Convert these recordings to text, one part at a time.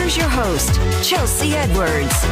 here's your host, Chelsea Edwards.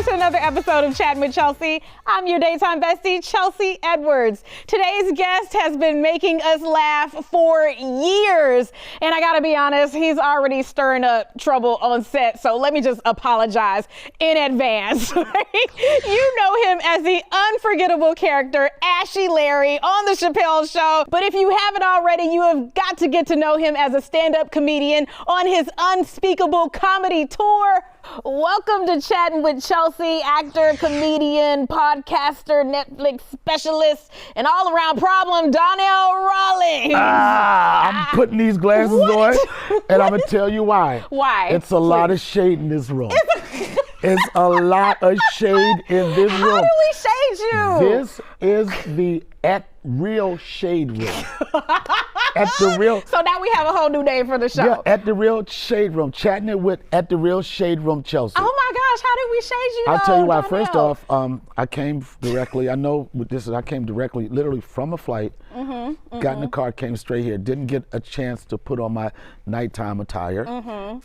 Another episode of Chattin With Chelsea. I'm your daytime bestie, Chelsea Edwareds. Today's guest has been making us laugh for years. And I gotta be honest, he's already stirring up trouble on set. So let me just apologize in advance. You know him as the unforgettable character, Ashy Larry on the Chappelle Show. But if you haven't already, you have got to get to know him as a stand-up comedian on his unspeakable comedy tour. Welcome to Chattin With Chelsea, actor, comedian, podcaster, Netflix specialist, and all-around problem, Donnell Rawlings. I'm putting these glasses on, and I'm going to tell you why. Why? It's a lot of shade in this room. It's a lot of shade in this room. How do we shade you? This is the real shade room. At the real. So now we have a whole new name for the show. Yeah, at the real shade room. Chatting it with at the real shade room Chelsea. Oh my gosh, how did we shade you? I'll tell you why. Donnell? First off, I came directly. I know what this is. I came directly, literally from a flight. Got in the car, came straight here. Didn't get a chance to put on my nighttime attire.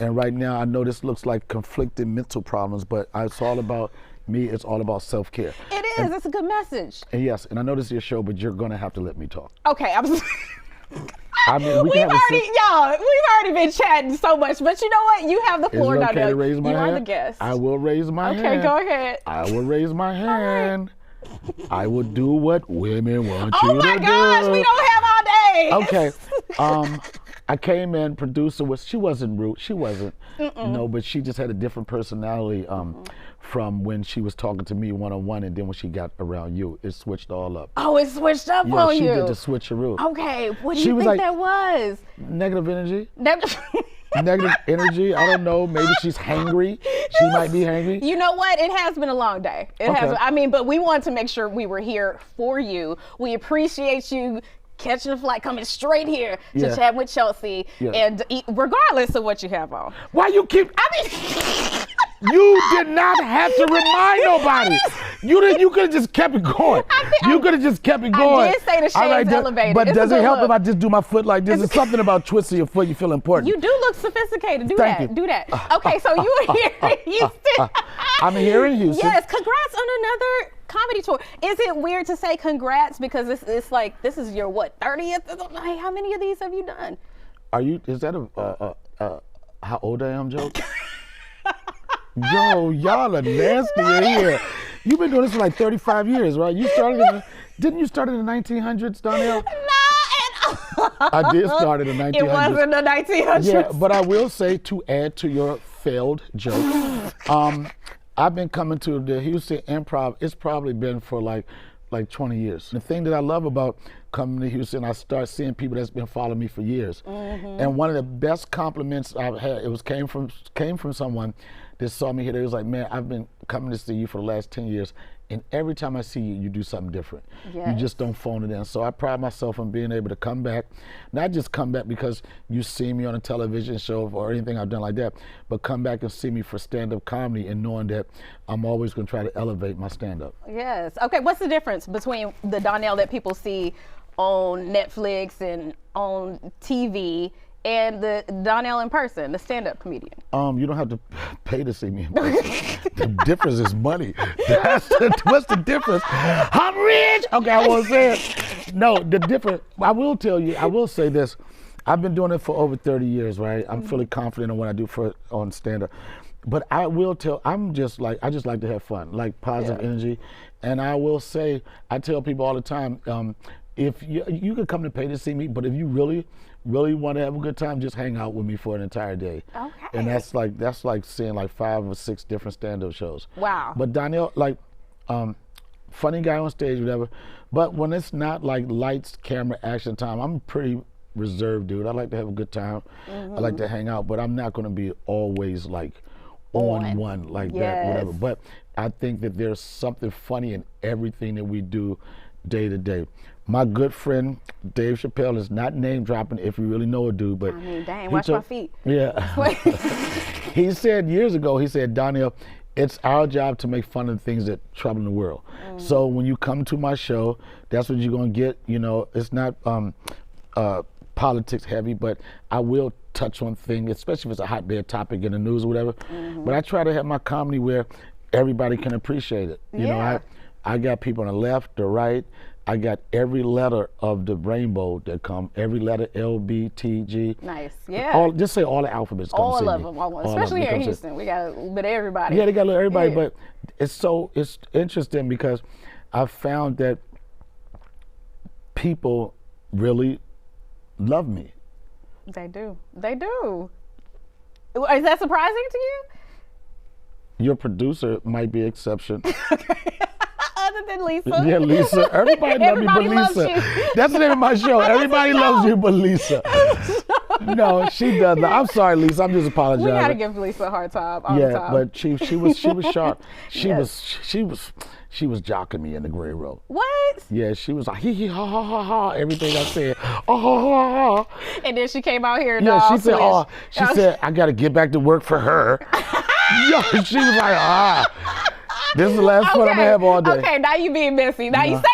And right now, I know this looks like conflicting mental problems, but it's all about me. It's all about self-care. It is. It's a good message. And yes, and I know this is your show, but you're gonna have to let me talk. Okay, I mean, we've already been chatting so much, but you know what? You have the floor, Is it okay Donnell. to raise my You hand? are the guest. I will raise my hand. Okay, go ahead. I will raise my hand. I will do what women want you to do. Oh my gosh, we don't have all day. Okay. I came in, producer she wasn't rude. She wasn't. No, but she just had a different personality from when she was talking to me one-on-one, and then when she got around you, it switched all up. Oh, it switched up on you. Yeah, she did the switcheroo. Okay, what do you think that was? Negative energy. Negative energy. I don't know. Maybe she's hangry. She might be hangry. You know what? It has been a long day. But we wanted to make sure we were here for you. We appreciate you catching a flight, coming straight here to Chat With Chelsea, and regardless of what you have on. Why you keep? You did not have to remind nobody. You could have just kept it going. You could have just kept it going. I did say the shades elevated. But does it help if I just do my foot like this? There's something about twisting your foot. You feel important. You do look sophisticated. Do Thank that. you. Do that. Okay, so you were here in Houston. I'm here in Houston. Yes, congrats on another comedy tour. Is it weird to say congrats because it's like this is your 30th? Like, how many of these have you done? Is that a how old I am joke? Yo, y'all are nasty in here. You've been doing this for like 35 years, right? Didn't you start in the 1900s, Donnell? No, I did start in the 1900s. it wasn't the 1900s. Yeah, but I will say, to add to your failed joke, I've been coming to the Houston Improv. It's probably been for like 20 years. The thing that I love about coming to Houston, I start seeing people that's been following me for years. And one of the best compliments I've had, came from someone that saw me here. They was like, man, I've been coming to see you for the last 10 years, and every time I see you, you do something different. Yes. You just don't phone it in. So I pride myself on being able to come back, not just come back because you see me on a television show or anything I've done like that, but come back and see me for stand-up comedy and knowing that I'm always going to try to elevate my stand-up. Yes. Okay, what's the difference between the Donnell that people see on Netflix and on TV and the Donnell in person, the stand-up comedian? You don't have to pay to see me in person. The difference is money. What's the difference? I'm rich. Okay, I won't say it. No, the difference, I will say this. I've been doing it for over 30 years, right? I'm fully confident in what I do on stand-up. But I just like to have fun, like positive energy. And I will say, I tell people all the time, if you can come to pay to see me, but if you really want to have a good time, just hang out with me for an entire day. Okay. And that's like seeing like 5 or 6 different stand-up shows. Wow. But Donnell, funny guy on stage, whatever. But when it's not like lights, camera, action time, I'm pretty reserved dude. I like to have a good time. I like to hang out, but I'm not going to be always like on one like that, whatever. But I think that there's something funny in everything that we do day to day. my good friend Dave Chappelle is not name dropping if you really know a dude, but I mean, dang, watch my feet. Yeah. He said years ago, he said, Donnell, it's our job to make fun of the things that trouble the world. So when you come to my show, that's what you're gonna get. You know, it's not politics heavy, but I will touch on things, especially if it's a hotbed topic in the news or whatever. But I try to have my comedy where everybody can appreciate it. You know, I got people on the left, the right. I got every letter of the rainbow that come, every letter L, B, T, G. Nice, yeah. Just say all the alphabets come see me. All of them, almost. Especially here in Houston, we got a little bit of everybody. Yeah, they got a little everybody, but it's interesting because I found that people really love me. They do. They do. Is that surprising to you? Your producer might be an exception. Other than Lisa. Yeah, Lisa. Everybody loves me but Lisa. That's the name of my show. Everybody loves you but Lisa. No, she doesn't. I'm sorry, Lisa. I'm just apologizing. We gotta give Lisa a hard time all the time. Yeah, but she was sharp. She was jocking me in the gray row. What? Yeah, she was like hee hee ha ha ha ha. Everything I said, oh ha ha ha. And then she came out here and she said, oh, she said I gotta get back to work for her. Yo, she was like, this is the last fun I'm gonna have all day. Okay, now you being messy. Now you say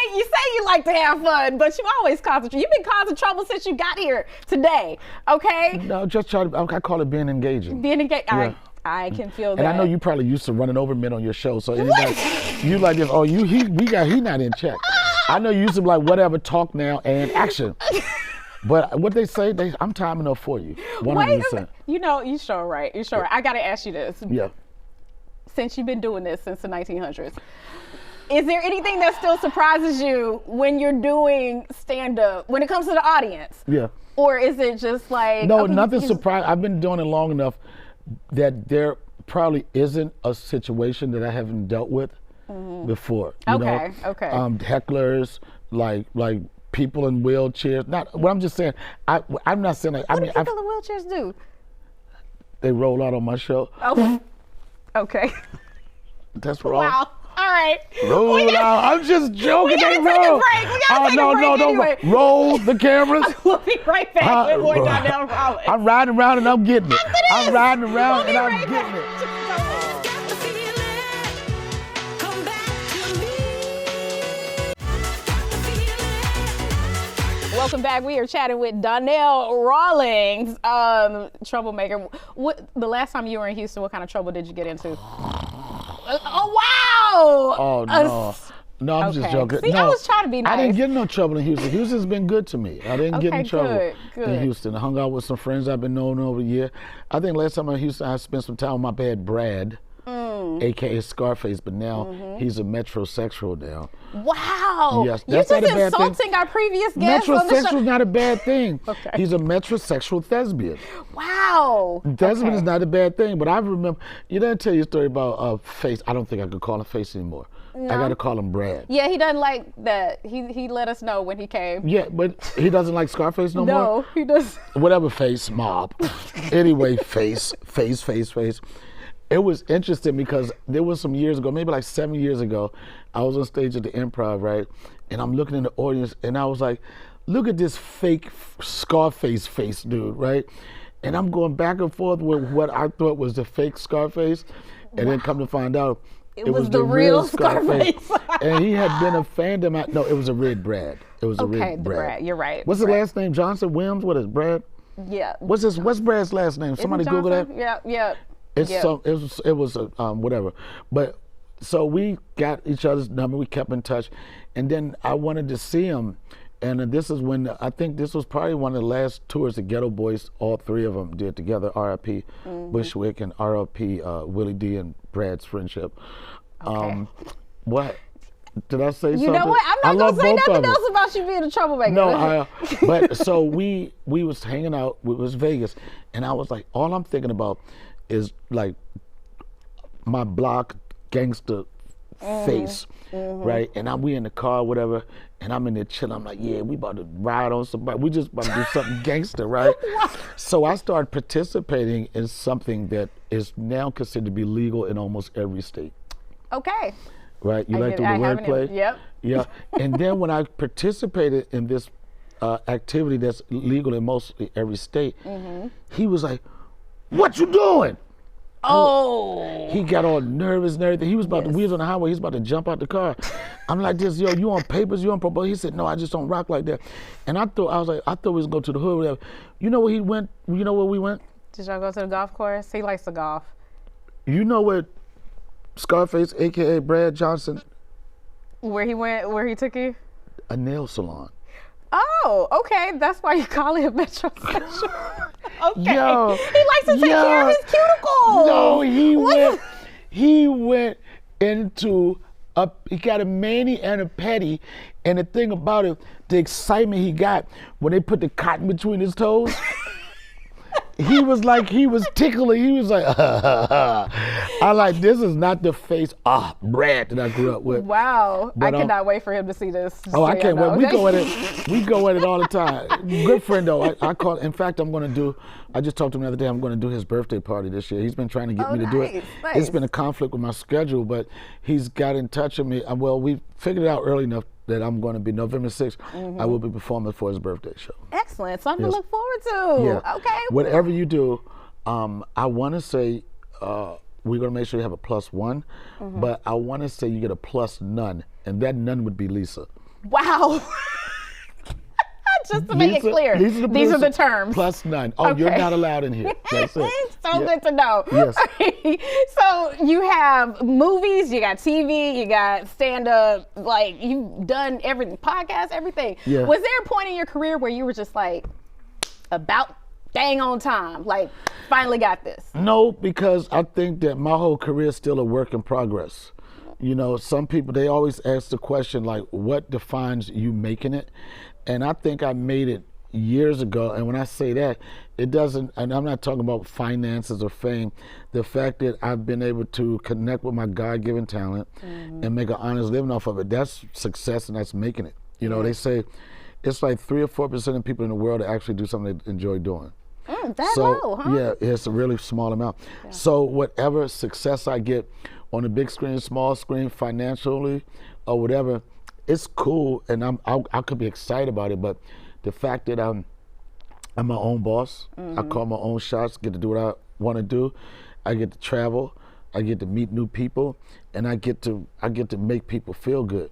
you like to have fun, but you always concentrate. You've been causing trouble since you got here today. Okay? No, just try to. I call it being engaging. Being engaged. Yeah. I can feel that. And I know you probably used to running over men on your show, so anybody, you like this. Oh, he not in check. I know you used to be like whatever, talk now and action. But what they say, I'm timing up for you. 100%. You know, you sure right. You sure right. I gotta ask you this. Yeah. Since you've been doing this since the 1900s, is there anything that still surprises you when you're doing stand-up, when it comes to the audience? Yeah. Or is it just like... No, nothing surprised. I've been doing it long enough that there probably isn't a situation that I haven't dealt with before. You know? Okay. Hecklers, like people in wheelchairs. Not what I'm just saying. I'm not saying like. What do people in wheelchairs do? They roll out on my show. Oh. Okay. That's wrong. Wow. All right. Roll out. I'm just joking. We gotta they take roll. a break. We gotta take a break anyway. Don't roll the cameras. We'll be right back with more Donnell Rawlings. I'm riding around and I'm getting it. I'm riding around and I'm getting it. Welcome back. We are chatting with Donnell Rawlings, troublemaker. The last time you were in Houston, what kind of trouble did you get into? Oh, wow! Oh, no. No, I'm just joking. See, no, I was trying to be nice. I didn't get in no trouble in Houston. Houston's been good to me. I didn't get in trouble good. in Houston. I hung out with some friends I've been knowing over the year. I think last time I was in Houston, I spent some time with my bad Brad, a.k.a. Scarface, but now he's a metrosexual now. Wow! Yes, You're that's not just a bad thing. insulting our previous guest on the show. Metrosexual is not a bad thing. Okay. He's a metrosexual thespian. Wow! Thespian is not a bad thing, but I remember, you didn't tell you a story about Face. I don't think I could call him Face anymore. No. I got to call him Brad. Yeah, he doesn't like that. He let us know when he came. Yeah, but he doesn't like Scarface no more? No, he does. Whatever, Face, mob. Anyway, Face. It was interesting because there was some years ago, maybe like 7 years ago, I was on stage at the Improv, right? And I'm looking in the audience and I was like, look at this fake Scarface face dude, right? And I'm going back and forth with what I thought was the fake Scarface. And then come to find out, it was the real Scarface. And he had been a fan of mine. No, it was a red Brad. It was a red Brad. You're right. What's the last name? Johnson? Williams? What is Brad? Yeah. What's Brad's last name? Somebody Google that? Yeah. It was whatever. But so we got each other's number, we kept in touch, and then I wanted to see him, and this is when I think this was probably one of the last tours the Ghetto Boys, all three of them did together, R.I.P. Bushwick and R.I.P. Willie D and Brad's friendship. Okay. What? Did I say something? You know what? I'm not gonna say nothing else about you being a troublemaker. No, but so we was hanging out, it was Vegas, and I was like, all I'm thinking about is like my block gangster face, right? And we in the car, whatever, and I'm in there chilling. I'm like, yeah, we about to ride on somebody. We just about to do something gangster, right? So I started participating in something that is now considered to be legal in almost every state. Okay. right? You like the wordplay? Yep. Yeah. And then when I participated in this activity that's legal in mostly every state, he was like, "What you doing?" Oh. He got all nervous and everything. He was about to, we was on the highway, he was about to jump out the car. I'm like this, yo, you on papers, you on probation? He said, no, I just don't rock like that. And I thought we was going to go to the hood, whatever. You know where he went? You know where we went? Did y'all go to the golf course? He likes to golf. You know where Scarface, a.k.a. Brad Johnson? Where he went, where he took you? A nail salon. Oh, okay. That's why you call it metrosexual. Okay. Yo, he likes to take care of his cuticles. No, he went into he got a mani and a pedi, and the thing about it, the excitement he got when they put the cotton between his toes. He was tickling. He was like, I like, this is not the face, Brad that I grew up with. Wow. But, I cannot wait for him to see this. I can't wait. We go at it all the time. Good friend though. In fact, I just talked to him the other day, I'm going to do his birthday party this year. He's been trying to get me to do it. Nice. It's been a conflict with my schedule, but he's got in touch with me. Well, we figured it out early enough that I'm going to be November 6th. I will be performing for his birthday show. Excellent. Something to look forward to. Yeah. Okay. Whatever you do, I want to say we're going to make sure you have a +1, but I want to say you get a plus none, and that none would be Lisa. Wow. Just to make it clear, these are the terms. Plus none. Oh, okay. You're not allowed in here. That's it. So good to know. Yes. So you have movies, you got TV, you got stand-up, like you've done everything, podcasts, everything. Yeah. Was there a point in your career where you were just like, about dang on time, like finally got this? No, because I think that my whole career is still a work in progress. You know, some people, they always ask the question like, what defines you making it? And I think I made it years ago. And when I say that, it doesn't, and I'm not talking about finances or fame, the fact that I've been able to connect with my God-given talent and make an honest living off of it, that's success and that's making it. You know, they say it's like 3 or 4% of people in the world that actually do something they enjoy doing. That's low, huh? Yeah, it's a really small amount. Yeah. So whatever success I get on the big screen, small screen, financially, or whatever, it's cool, and I could be excited about it. But the fact that I'm my own boss, I call my own shots, get to do what I want to do. I get to travel, I get to meet new people, and I get to make people feel good.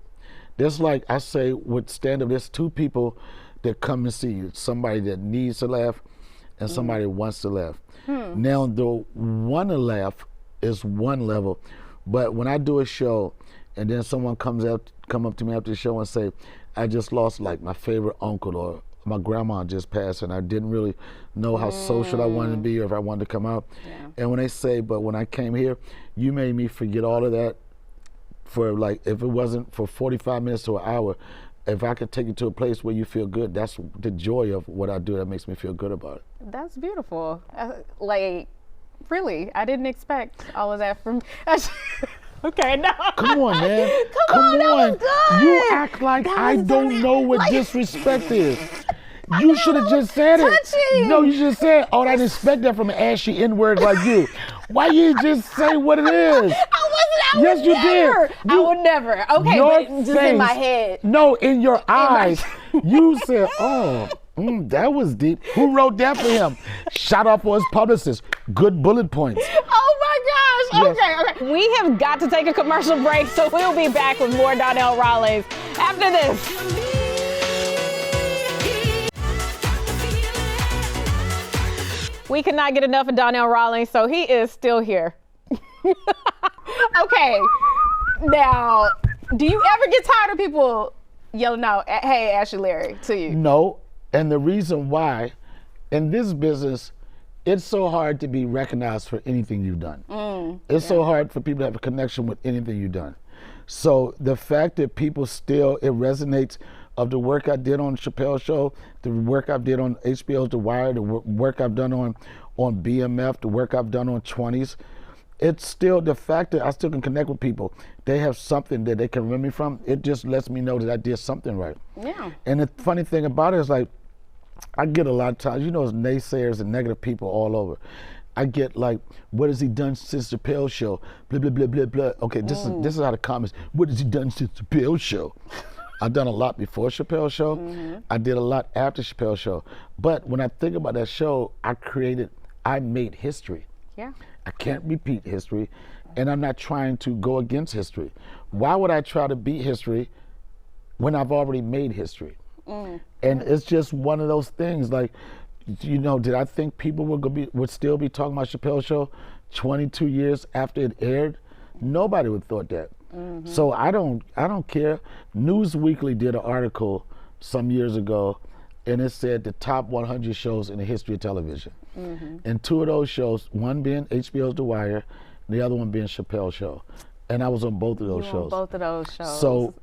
There's like I say with stand-up, there's 2 people that come and see you: somebody that needs to laugh, and somebody that wants to laugh. Now, the want to laugh is one level, but when I do a show, and then someone come up to me after the show and say, I just lost like my favorite uncle, or my grandma just passed and I didn't really know how social I wanted to be or if I wanted to come out. Yeah. And when they say, but when I came here, you made me forget all of that for like, if it wasn't for 45 minutes to an hour, if I could take you to a place where you feel good, that's the joy of what I do that makes me feel good about it. That's beautiful. Like, really, I didn't expect all of that from Okay, no. Come on, man. Come on. That was good. You act like I don't know what disrespect is. You should have just said it. No, you should have said, I didn't expect that from an ashy N-word like you. Why you just say what it is? Yes, you did. I would never. Okay, but just in my head. No, in your eyes. You said, that was deep. Who wrote that for him? Shout out for his publicist. Good bullet points. Oh my gosh. Yes. Okay. We have got to take a commercial break, so we'll be back with more Donnell Rawlings after this. We cannot get enough of Donnell Rawlings, so he is still here. Okay. Now, do you ever get tired of people yelling out, hey, Ashy Larry, to you? No. And the reason why, in this business, it's so hard to be recognized for anything you've done. It's so hard for people to have a connection with anything you've done. So the fact that people still, it resonates of the work I did on Chappelle show, the work I did on HBO's The Wire, the work I've done on BMF, the work I've done on 20s. It's still the fact that I still can connect with people. They have something that they can remember me from. It just lets me know that I did something right. Yeah. And the funny thing about it is like, I get a lot of times, there's naysayers and negative people all over. I get like, what has he done since the Chappelle show? Blah, blah, blah, blah, blah. Okay, this is how the comments, what has he done since the Chappelle show? I've done a lot before Chappelle show. I did a lot after Chappelle show. But when I think about that show, I made history. Yeah. I can't repeat history, and I'm not trying to go against history. Why would I try to beat history when I've already made history? And it's just one of those things, like, you know, did I think people would still be talking about Chappelle show 22 years after it aired? Nobody would have thought that. So I don't care. Newsweekly did an article some years ago, and it said the top 100 shows in the history of television. And 2 of those shows, one being HBO's The Wire, and the other one being Chappelle show. And I was on both of those shows. Both of those shows. So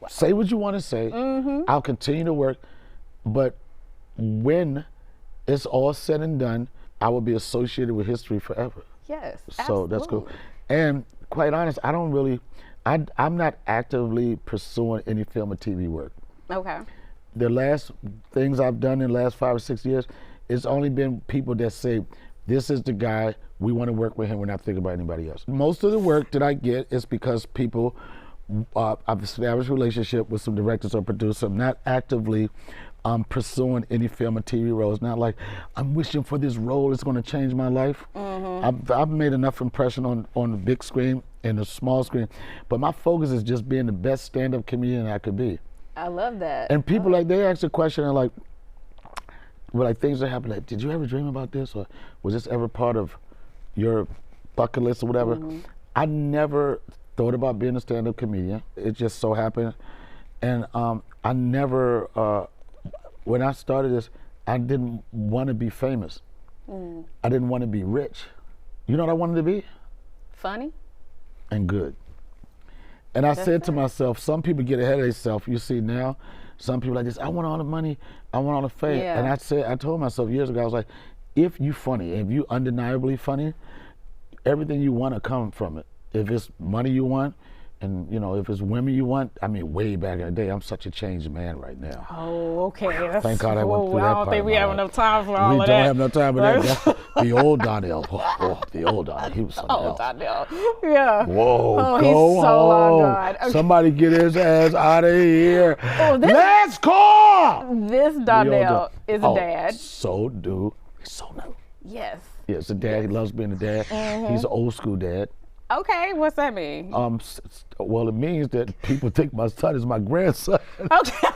say what you want to say. I'll continue to work, but when it's all said and done, I will be associated with history forever. Yes, So that's cool. And quite honest, I'm not actively pursuing any film or TV work. Okay. The last things I've done in the last 5 or 6 years, it's only been people that say, this is the guy, we want to work with him, we're not thinking about anybody else. Most of the work that I get is because people, I've established a relationship with some directors or producers. I'm not actively pursuing any film or TV roles. Not like, I'm wishing for this role, it's going to change my life. I've made enough impression on the big screen and the small screen, but my focus is just being the best stand-up comedian I could be. I love that. And people like, they ask a question and like, well, like things that happen, like, did you ever dream about this, or was this ever part of your bucket list or whatever? I never thought about being a stand-up comedian. It just so happened. And I never, when I started this, I didn't want to be famous. I didn't want to be rich. You know what I wanted to be? Funny? And good. And I said to myself, some people get ahead of themselves. You see now, some people like this, I want all the money, I want all the fame. Yeah. And I told myself years ago, I was like, if you funny, if you undeniably funny, everything you want to come from it. If it's money you want, and you know, if it's women you want, I mean, way back in the day, I'm such a changed man right now. Oh, okay. Thank God I went through that I part don't think of we my have life. enough time for all We of don't that. have enough time for that. The old Donnell. The old Donnell. He was something else. Donnell. Yeah. Whoa, Oh, go he's so long home. gone. Okay. Somebody get his ass out of here. Oh, Let's call! This Donnell is a dad. So do. He's so new. Yes. Yeah, it's a dad. He loves being a dad. He's an old school dad. Okay, what's that mean? Well, it means that people think my son is my grandson. Okay.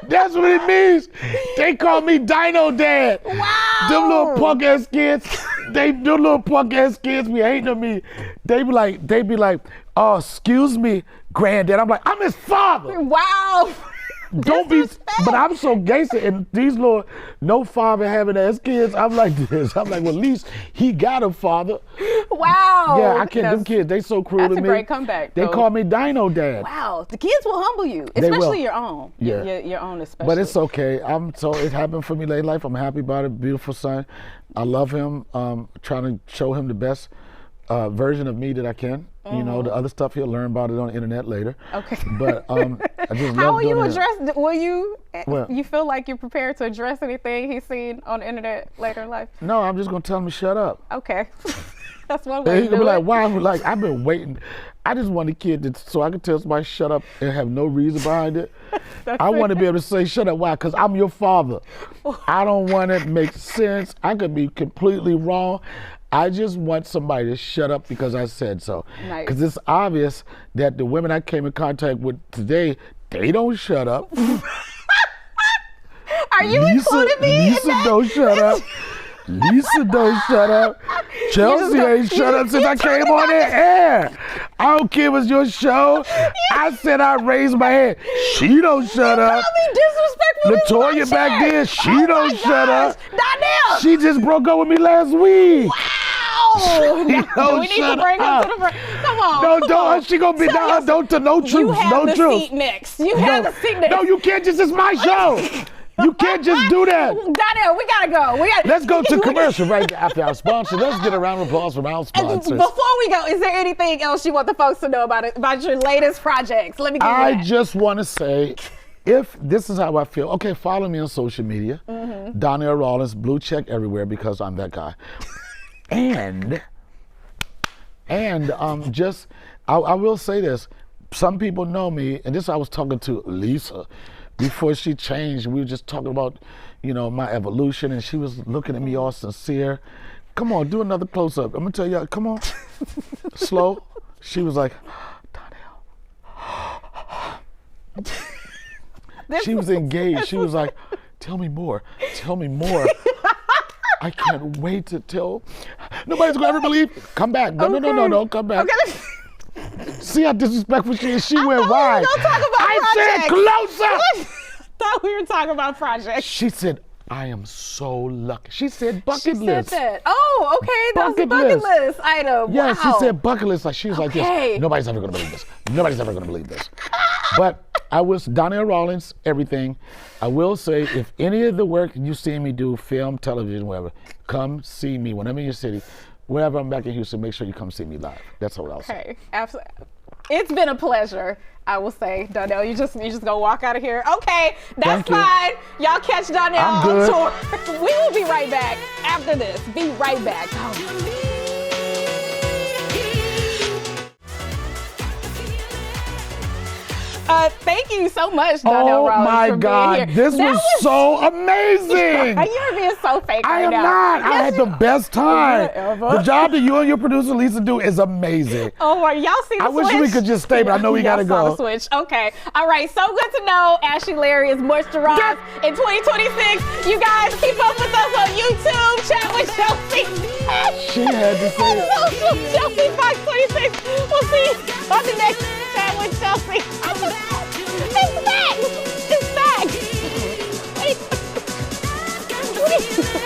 That's what it means. They call me Dino Dad. Wow. Them little punk ass kids, them little punk ass kids be hating on me. They be like, oh, excuse me, granddad. I'm like, I'm his father. Wow. Don't be, but I'm so gangster, and these little no father having ass kids, I'm like this. I'm like, well, at least he got a father. Wow. Yeah, I can't, them kids, they so cruel to me. That's a great comeback. They call me Dino Dad. Wow, the kids will humble you, They will. especially your own. Yeah. Your own especially. But it's okay. It happened for me late in life. I'm happy about it. Beautiful son. I love him. Trying to show him the best version of me that I can. You know, the other stuff he'll learn about it on the internet later. Okay. But I just How love will you doing it. address? Will you? What? You feel like you're prepared to address anything he's seen on the internet later in life? No, I'm just gonna tell him to shut up. Okay. That's one way And to he do gonna be like, it. why? I'm like, I've been waiting. I just want a kid so I can tell somebody shut up and have no reason behind it. I want to be able to say shut up. Why? Because I'm your father. I don't want it to make sense. I could be completely wrong. I just want somebody to shut up because I said so. Nice. Because it's obvious that the women I came in contact with today, they don't shut up. Are you including me Lisa in that? don't shut up. Lisa don't shut up. Chelsea ain't shut up since I came on the air. I don't care if it's your show. I said I raised my hand. She don't shut up. Don't be disrespectful. Latoya back there, she don't shut up. Donnell. She just broke up with me last week. Wow. She Do don't we need to shut bring her up. to the front? Come on. No, come don't. on. She gonna be Tell down. yourself- No You truth. have No the truth. seat next. You have the seat next. No, you can't just. It's my show. You can't just do that. Donnell, we gotta go. Let's go to commercial right after our sponsor. Let's get a round of applause from our sponsors. Before we go, is there anything else you want the folks to know about your latest projects? Let me give you I that. just want to say if this is how I feel, okay, follow me on social media. Donnell Rawlings, blue check everywhere because I'm that guy. And just, I will say this. Some people know me, and this I was talking to Lisa before she changed. We were just talking about, my evolution, and she was looking at me all sincere. Come on, do another close-up. I'm gonna tell you, come on. Slow. She was like, Donnell. She was engaged. She was like, tell me more. Tell me more. I can't wait to tell. Nobody's gonna ever believe. Come back. No, come back. Okay. See how disrespectful she is? She went wide. Don't talk about I said closer. Thought we were talking about projects. She said, I am so lucky. She said bucket She list. said that. Oh, okay. That was a bucket list item. Yeah, wow. she said bucket list. Like she was like Okay. this. Nobody's ever gonna believe this. Nobody's ever gonna believe this. But I was Donnell Rawlings, everything. I will say, if any of the work you see me do, film, television, whatever, come see me when I'm in your city. Wherever I'm back in Houston, make sure you come see me live. That's what I'll say. Okay, absolutely. It's been a pleasure, I will say, Donnell. You just gonna walk out of here. Okay, that's Thank you. fine. Y'all catch Donnell I'm on good. tour. We will be right back after this. Be right back. Thank you so much, Donnell Rawlings, my for God, being here. this was so amazing. You're being so fake I right am now. not. I had the best time. Whatever. The job that you and your producer Lisa do is amazing. Oh my, y'all see the I switch? wish we could just stay, but I know we Y'all gotta saw go. the switch. Okay. All right. So good to know Ashy Larry is moisturized in 2026. You guys keep up with us on YouTube. Chat with Chelsea. She had to say it. Social Chelsea Fox 26. We'll see you on the next Chat with Chelsea. It's back. It's back. It's back.